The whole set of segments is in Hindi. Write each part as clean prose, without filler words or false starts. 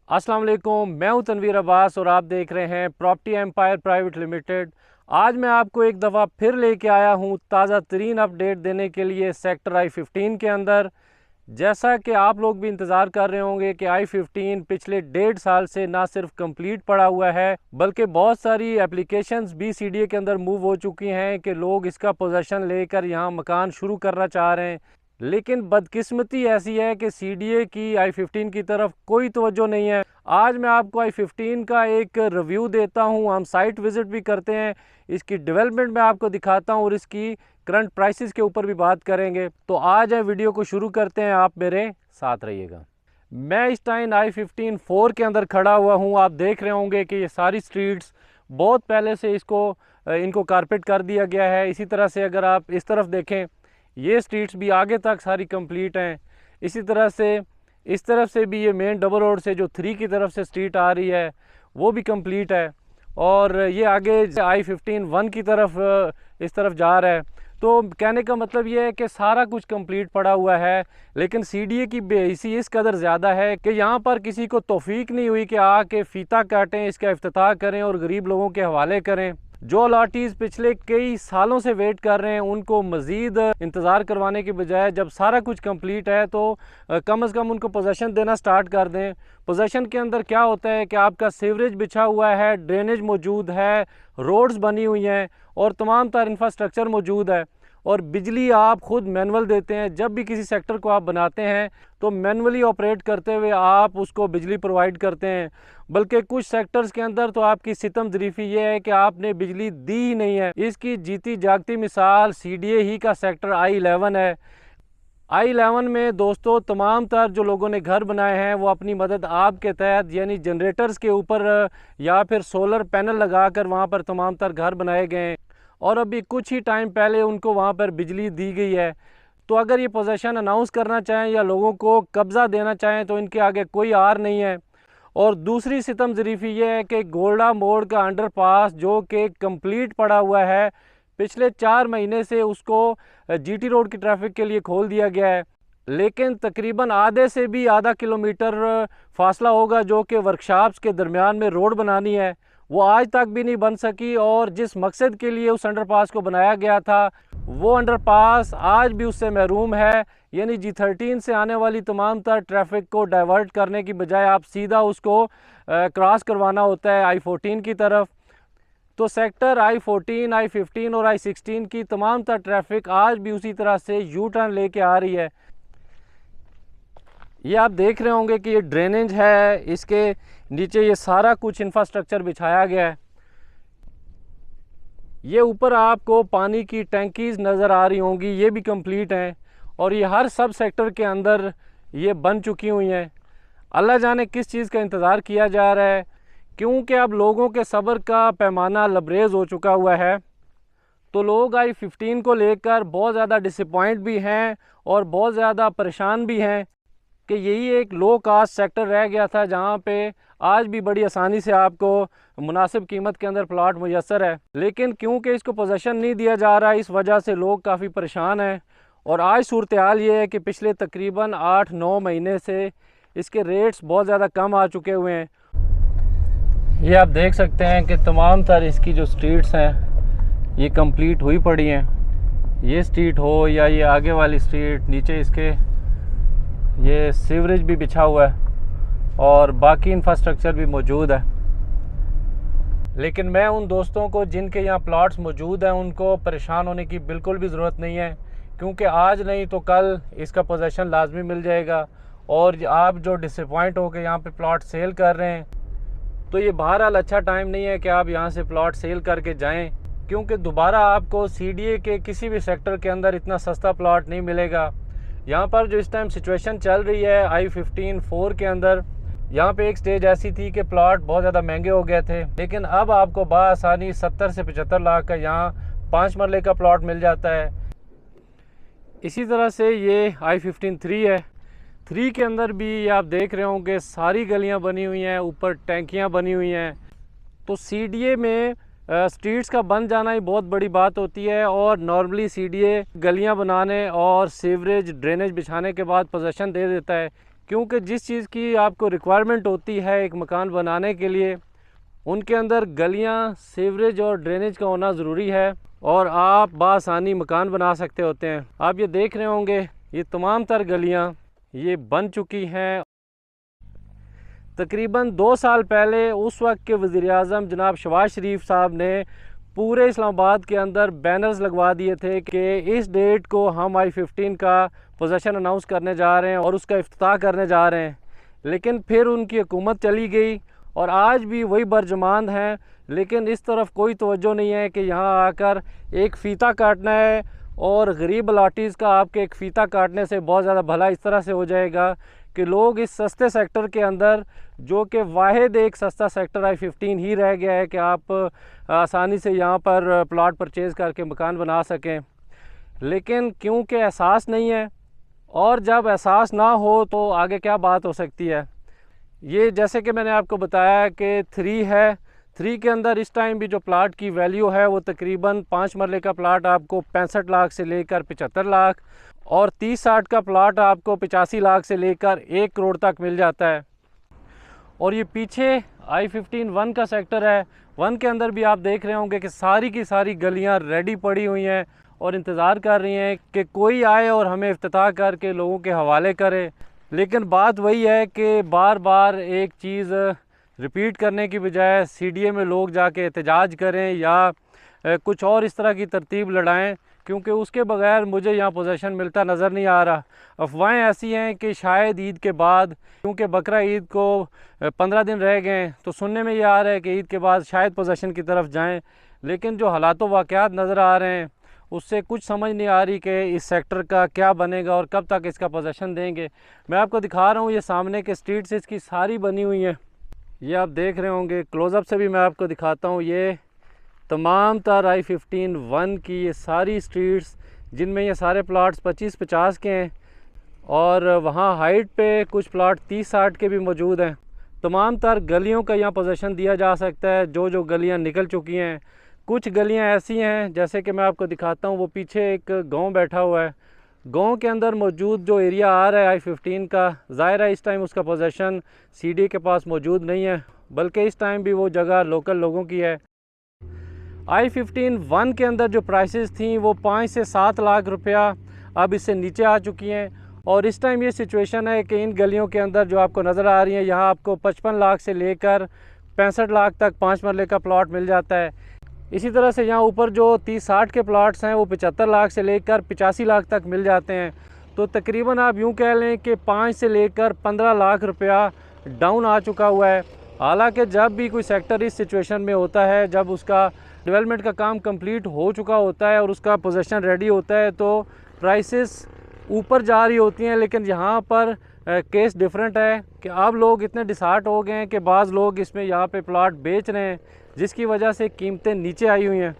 अस्सलाम वालेकुम, मैं हूं तनवीर अब्बास और आप देख रहे हैं प्रॉपर्टी एम्पायर प्राइवेट लिमिटेड। आज मैं आपको एक दफ़ा फिर लेके आया हूं ताज़ा तरीन अपडेट देने के लिए सेक्टर I-15 के अंदर। जैसा कि आप लोग भी इंतज़ार कर रहे होंगे कि I-15 पिछले 1.5 साल से ना सिर्फ कंप्लीट पड़ा हुआ है बल्कि बहुत सारी एप्लीकेशंस भी CDA के अंदर मूव हो चुकी हैं कि लोग इसका पोजेसन लेकर यहाँ मकान शुरू करना चाह रहे हैं। लेकिन बदकिस्मती ऐसी है कि CDA की I-15 की तरफ कोई तवज्जो नहीं है। आज मैं आपको I-15 का एक रिव्यू देता हूं, हम साइट विज़िट भी करते हैं, इसकी डेवलपमेंट मैं आपको दिखाता हूं और इसकी करंट प्राइसेस के ऊपर भी बात करेंगे। तो आज है वीडियो को शुरू करते हैं, आप मेरे साथ रहिएगा। मैं इस टाइम I-15 4 के अंदर खड़ा हुआ हूँ। आप देख रहे होंगे कि ये सारी स्ट्रीट्स बहुत पहले से इनको कारपेट कर दिया गया है। इसी तरह से अगर आप इस तरफ देखें, ये स्ट्रीट्स भी आगे तक सारी कंप्लीट हैं। इसी तरह से इस तरफ से भी ये मेन डबल रोड से जो 3 की तरफ से स्ट्रीट आ रही है वो भी कंप्लीट है। और ये आगे I-15 1 की तरफ इस तरफ जा रहा है। तो कहने का मतलब ये है कि सारा कुछ कंप्लीट पड़ा हुआ है, लेकिन CDA की बेइसी इस कदर ज़्यादा है कि यहाँ पर किसी को तौफीक नहीं हुई कि आके फ़ीता काटें, इसका इफ्तिताह करें और गरीब लोगों के हवाले करें। जो अलॉटीज़ पिछले कई सालों से वेट कर रहे हैं उनको मज़ीद इंतज़ार करवाने के बजाय जब सारा कुछ कंप्लीट है तो कम से कम उनको पोजेसन देना स्टार्ट कर दें। पोजेसन के अंदर क्या होता है कि आपका सीवरेज बिछा हुआ है, ड्रेनेज मौजूद है, रोड्स बनी हुई हैं और तमाम तरह इंफ्रास्ट्रक्चर मौजूद है। और बिजली आप खुद मैनुअल देते हैं। जब भी किसी सेक्टर को आप बनाते हैं तो मैनुअली ऑपरेट करते हुए आप उसको बिजली प्रोवाइड करते हैं। बल्कि कुछ सेक्टर्स के अंदर तो आपकी सितम ज़रीफ़ी ये है कि आपने बिजली दी ही नहीं है। इसकी जीती जागती मिसाल CDA ही का सेक्टर I-11 है। I-11 में दोस्तों तमाम तर जो लोगों ने घर बनाए हैं वो अपनी मदद आपके तहत यानी जनरेटर्स के ऊपर या फिर सोलर पैनल लगाकर वहाँ पर तमाम तर घर बनाए गए हैं और अभी कुछ ही टाइम पहले उनको वहाँ पर बिजली दी गई है। तो अगर ये पोजेसन अनाउंस करना चाहें या लोगों को कब्ज़ा देना चाहें तो इनके आगे कोई आर नहीं है। और दूसरी सितम ज़रीफ़ी ये है कि गोल्डा मोड़ का अंडरपास जो कि कंप्लीट पड़ा हुआ है, पिछले 4 महीने से उसको GT रोड की ट्रैफिक के लिए खोल दिया गया है, लेकिन तकरीबन आधे से भी आधा किलोमीटर फासला होगा जो कि वर्कशॉप्स के दरमियान में रोड बनानी है, वो आज तक भी नहीं बन सकी। और जिस मकसद के लिए उस अंडरपास को बनाया गया था वो अंडरपास आज भी उससे महरूम है। यानी G13 से आने वाली तमाम तर ट्रैफिक को डाइवर्ट करने की बजाय आप सीधा उसको क्रॉस करवाना होता है I-14 की तरफ। तो सेक्टर I-14, I-15 और I-16 की तमाम तर ट्रैफिक आज भी उसी तरह से यू टर्न लेके आ रही है। ये आप देख रहे होंगे कि ये ड्रेनेज है, इसके नीचे ये सारा कुछ इंफ्रास्ट्रक्चर बिछाया गया है। ये ऊपर आपको पानी की टैंकीज़ नज़र आ रही होंगी, ये भी कंप्लीट हैं और ये हर सब सेक्टर के अंदर ये बन चुकी हुई हैं। अल्लाह जाने किस चीज़ का इंतज़ार किया जा रहा है, क्योंकि अब लोगों के सब्र का पैमाना लबरेज हो चुका हुआ है। तो लोग I-15 को लेकर बहुत ज़्यादा डिसअपॉइंट भी हैं और बहुत ज़्यादा परेशान भी हैं कि यही एक लो कास्ट सेक्टर रह गया था जहाँ पे आज भी बड़ी आसानी से आपको मुनासिब कीमत के अंदर प्लॉट मुयस्सर है, लेकिन क्योंकि इसको पोजेसन नहीं दिया जा रहा है इस वजह से लोग काफ़ी परेशान हैं। और आज सूरत हाल ये है कि पिछले तकरीबन 8-9 महीने से इसके रेट्स बहुत ज़्यादा कम आ चुके हुए हैं। ये आप देख सकते हैं कि तमाम तर इसकी जो स्ट्रीट्स हैं ये कंप्लीट हुई पड़ी हैं। ये स्ट्रीट हो या ये आगे वाली स्ट्रीट, नीचे इसके ये सीवरेज भी बिछा हुआ है और बाकी इंफ्रास्ट्रक्चर भी मौजूद है। लेकिन मैं उन दोस्तों को जिनके यहाँ प्लॉट्स मौजूद हैं उनको परेशान होने की बिल्कुल भी ज़रूरत नहीं है, क्योंकि आज नहीं तो कल इसका पोजेसन लाजमी मिल जाएगा। और आप जो डिसअपॉइंट हो के यहाँ पे प्लॉट सेल कर रहे हैं तो ये बहरहाल अच्छा टाइम नहीं है कि आप यहाँ से प्लॉट सेल करके जाएं, क्योंकि दोबारा आपको CDA के किसी भी सेक्टर के अंदर इतना सस्ता प्लॉट नहीं मिलेगा। यहाँ पर जो इस टाइम सिचुएशन चल रही है I-15 4 के अंदर, यहाँ पे एक स्टेज ऐसी थी कि प्लॉट बहुत ज़्यादा महंगे हो गए थे, लेकिन अब आपको बासानी 70 से 75 लाख का यहाँ 5 मरले का प्लॉट मिल जाता है। इसी तरह से ये I-15 3 है। 3 के अंदर भी आप देख रहे होंगे सारी गलियाँ बनी हुई हैं, ऊपर टैंकियाँ बनी हुई हैं। तो CDA में स्ट्रीट्स का बन जाना ही बहुत बड़ी बात होती है और नॉर्मली CDA गलियां बनाने और सीवरेज ड्रेनेज बिछाने के बाद पोजेसन दे देता है। क्योंकि जिस चीज़ की आपको रिक्वायरमेंट होती है एक मकान बनाने के लिए, उनके अंदर गलियां, सीवरेज और ड्रेनेज का होना ज़रूरी है और आप बासानी मकान बना सकते होते हैं। आप ये देख रहे होंगे ये तमाम तर गलियां ये बन चुकी हैं। तकरीबन 2 साल पहले उस वक्त के वज़ीर-ए-आज़म जनाब शहबाज शरीफ साहब ने पूरे इस्लामाबाद के अंदर बैनर्स लगवा दिए थे कि इस डेट को हम I-15 का पोजीशन अनाउंस करने जा रहे हैं और उसका इफ्तिताह करने जा रहे हैं। लेकिन फिर उनकी हुकूमत चली गई और आज भी वही बरजमान हैं, लेकिन इस तरफ कोई तवज्जो नहीं है कि यहाँ आकर एक फ़ीता काटना है और गरीब अलाटीज़ का आपके एक फ़ीता काटने से बहुत ज़्यादा भला इस तरह से हो जाएगा कि लोग इस सस्ते सेक्टर के अंदर, जो कि वाहिद एक सस्ता सेक्टर I-15 ही रह गया है कि आप आसानी से यहाँ पर प्लॉट परचेज़ करके मकान बना सकें, लेकिन क्योंकि एहसास नहीं है और जब एहसास ना हो तो आगे क्या बात हो सकती है। ये जैसे कि मैंने आपको बताया कि 3 है, 3 के अंदर इस टाइम भी जो प्लाट की वैल्यू है वो तकरीबन 5 मरले का प्लाट आपको 65 लाख से लेकर 75 लाख और 30-60 का प्लाट आपको 85 लाख से लेकर 1 करोड़ तक मिल जाता है। और ये पीछे I-15 1 का सेक्टर है। 1 के अंदर भी आप देख रहे होंगे कि सारी की सारी गलियां रेडी पड़ी हुई हैं और इंतज़ार कर रही हैं कि कोई आए और हमें इफ्तिताह करके लोगों के हवाले करे। लेकिन बात वही है कि बार बार एक चीज़ रिपीट करने की बजाय CDA में लोग जाके एहतजाज करें या कुछ और इस तरह की तरतीब लड़ाएं, क्योंकि उसके बगैर मुझे यहाँ पोजीशन मिलता नज़र नहीं आ रहा। अफवाहें ऐसी हैं कि शायद ईद के बाद, क्योंकि बकरा ईद को 15 दिन रह गए, तो सुनने में ये आ रहा है कि ईद के बाद शायद पोजीशन की तरफ जाएं, लेकिन जो हालात व वाक़यात नज़र आ रहे हैं उससे कुछ समझ नहीं आ रही कि इस सेक्टर का क्या बनेगा और कब तक इसका पोजीशन देंगे। मैं आपको दिखा रहा हूँ ये सामने के स्ट्रीट्स इसकी सारी बनी हुई हैं, ये आप देख रहे होंगे। क्लोज़अप से भी मैं आपको दिखाता हूँ, ये तमाम तर I-15 1 की ये सारी स्ट्रीट्स, जिनमें ये सारे प्लाट्स 25-50 के हैं और वहाँ हाइट पे कुछ प्लाट 30-60 के भी मौजूद हैं। तमाम तर गलियों का यहाँ पोजीशन दिया जा सकता है, जो गलियाँ निकल चुकी हैं। कुछ गलियाँ ऐसी हैं जैसे कि मैं आपको दिखाता हूँ, वो पीछे एक गांव बैठा हुआ है, गांव के अंदर मौजूद जो एरिया आ रहा है I-15 का, ज़ाहिर है इस टाइम उसका पोजीशन CDA के पास मौजूद नहीं है, बल्कि इस टाइम भी वो जगह लोकल लोगों की है। I-15 1 के अंदर जो प्राइसेस थी वो 5 से 7 लाख रुपया अब इससे नीचे आ चुकी हैं और इस टाइम ये सिचुएशन है कि इन गलियों के अंदर जो आपको नज़र आ रही है, यहाँ आपको 55 लाख से लेकर 65 लाख तक 5 मरले का प्लॉट मिल जाता है। इसी तरह से यहाँ ऊपर जो 30-60 के प्लाट्स हैं वो 75 लाख से लेकर 85 लाख तक मिल जाते हैं। तो तकरीबन आप यूँ कह लें कि 5 से लेकर 15 लाख रुपया डाउन आ चुका हुआ है। हालांकि जब भी कोई सेक्टर इस सिचुएशन में होता है, जब उसका डेवलपमेंट का काम कंप्लीट हो चुका होता है और उसका पोजीशन रेडी होता है, तो प्राइसेस ऊपर जा रही होती हैं। लेकिन यहाँ पर केस डिफरेंट है कि अब लोग इतने डिसार्ट हो गए हैं कि बाज़ लोग इसमें यहाँ पे प्लाट बेच रहे हैं, जिसकी वजह से कीमतें नीचे आई हुई हैं।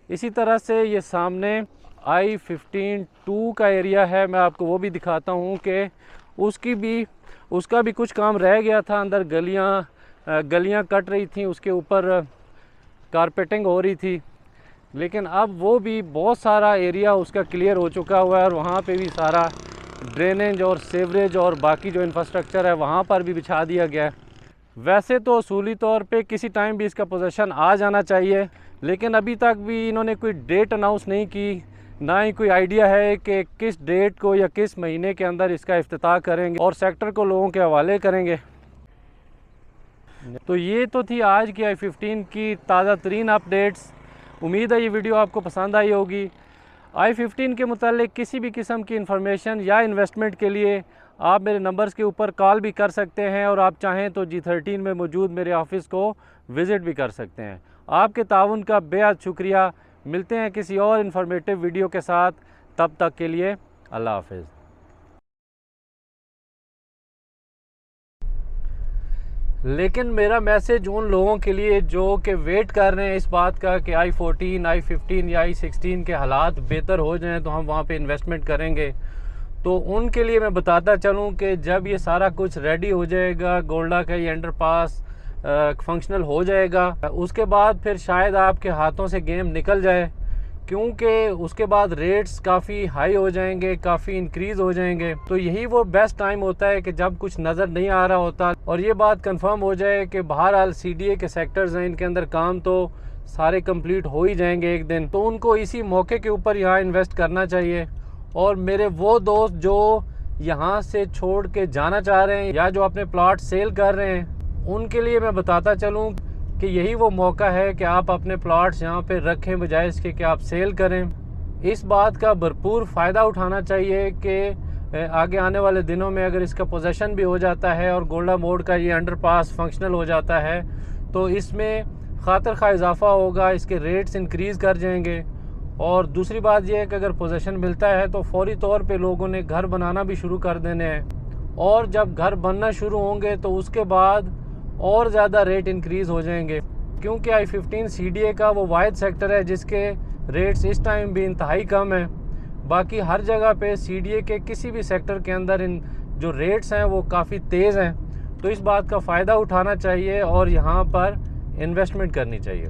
इसी तरह से ये सामने I-15 2 का एरिया है, मैं आपको वो भी दिखाता हूँ कि उसका भी कुछ काम रह गया था। अंदर गलियाँ कट रही थी, उसके ऊपर कारपेटिंग हो रही थी, लेकिन अब वो भी बहुत सारा एरिया उसका क्लियर हो चुका हुआ है और वहाँ पे भी सारा ड्रेनेज और सीवरेज और बाकी जो इंफ्रास्ट्रक्चर है वहाँ पर भी बिछा दिया गया है। वैसे तो असूली तौर पे किसी टाइम भी इसका पोजीशन आ जाना चाहिए, लेकिन अभी तक भी इन्होंने कोई डेट अनाउंस नहीं की, ना ही कोई आइडिया है कि किस डेट को या किस महीने के अंदर इसका इफ्तिताह करेंगे और सेक्टर को लोगों के हवाले करेंगे। तो ये तो थी आज की I-15 की ताज़ा तरीन अपडेट्स। उम्मीद है ये वीडियो आपको पसंद आई होगी। I-15 के मुतालिक किसी भी किस्म की इंफॉर्मेशन या इन्वेस्टमेंट के लिए आप मेरे नंबर्स के ऊपर कॉल भी कर सकते हैं और आप चाहें तो G13 में मौजूद मेरे ऑफ़िस को विज़िट भी कर सकते हैं। आपके ताउन का बेहद शुक्रिया। मिलते हैं किसी और इन्फॉर्मेटिव वीडियो के साथ, तब तक के लिए अल्लाह हाफ़िज़। लेकिन मेरा मैसेज उन लोगों के लिए जो कि वेट कर रहे हैं इस बात का कि I-14, I-15 या I-16 के हालात बेहतर हो जाएं तो हम वहाँ पे इन्वेस्टमेंट करेंगे, तो उनके लिए मैं बताता चलूँ कि जब ये सारा कुछ रेडी हो जाएगा, गोल्डा का ये अंडरपास फंक्शनल हो जाएगा, उसके बाद फिर शायद आपके हाथों से गेम निकल जाए, क्योंकि उसके बाद रेट्स काफ़ी हाई हो जाएंगे, काफ़ी इंक्रीज़ हो जाएंगे। तो यही वो बेस्ट टाइम होता है कि जब कुछ नज़र नहीं आ रहा होता और ये बात कंफर्म हो जाए कि बहरहाल CDA के सेक्टर्स हैं, इनके अंदर काम तो सारे कंप्लीट हो ही जाएंगे एक दिन, तो उनको इसी मौके के ऊपर यहाँ इन्वेस्ट करना चाहिए। और मेरे वो दोस्त जो यहाँ से छोड़ के जाना चाह रहे हैं या जो अपने प्लॉट सेल कर रहे हैं, उनके लिए मैं बताता चलूँ कि यही वो मौका है कि आप अपने प्लॉट्स यहाँ पे रखें बजाय इसके कि आप सेल करें। इस बात का भरपूर फ़ायदा उठाना चाहिए कि आगे आने वाले दिनों में अगर इसका पोजेसन भी हो जाता है और गोल्डा मोड़ का ये अंडरपास फंक्शनल हो जाता है तो इसमें खातर खा इजाफा होगा, इसके रेट्स इंक्रीज़ कर जाएंगे। और दूसरी बात यह है कि अगर पोजेसन मिलता है तो फौरी तौर पे लोगों ने घर बनाना भी शुरू कर देने हैं, और जब घर बनना शुरू होंगे तो उसके बाद और ज़्यादा रेट इंक्रीज़ हो जाएंगे, क्योंकि I-15 CDA का वो वाहिद सेक्टर है जिसके रेट्स इस टाइम भी इंतहाई कम है। बाकी हर जगह पे CDA के किसी भी सेक्टर के अंदर इन जो रेट्स हैं वो काफ़ी तेज़ हैं। तो इस बात का फ़ायदा उठाना चाहिए और यहाँ पर इन्वेस्टमेंट करनी चाहिए।